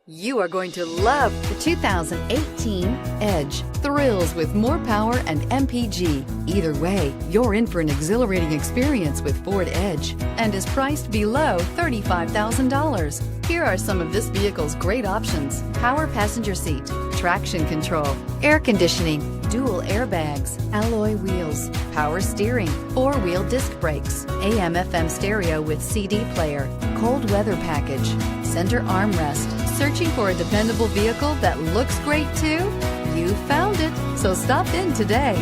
You are going to love the 2018 Edge. Thrills with more power and MPG. Either way, you're in for an exhilarating experience with Ford Edge and is priced below $35,000. Here are some of this vehicle's great options: power passenger seat, traction control, air conditioning, dual airbags, alloy wheels, power steering, four-wheel disc brakes, AM/FM stereo with CD player, cold weather package, center armrest. Searching for a dependable vehicle that looks great too? You found it, so stop in today.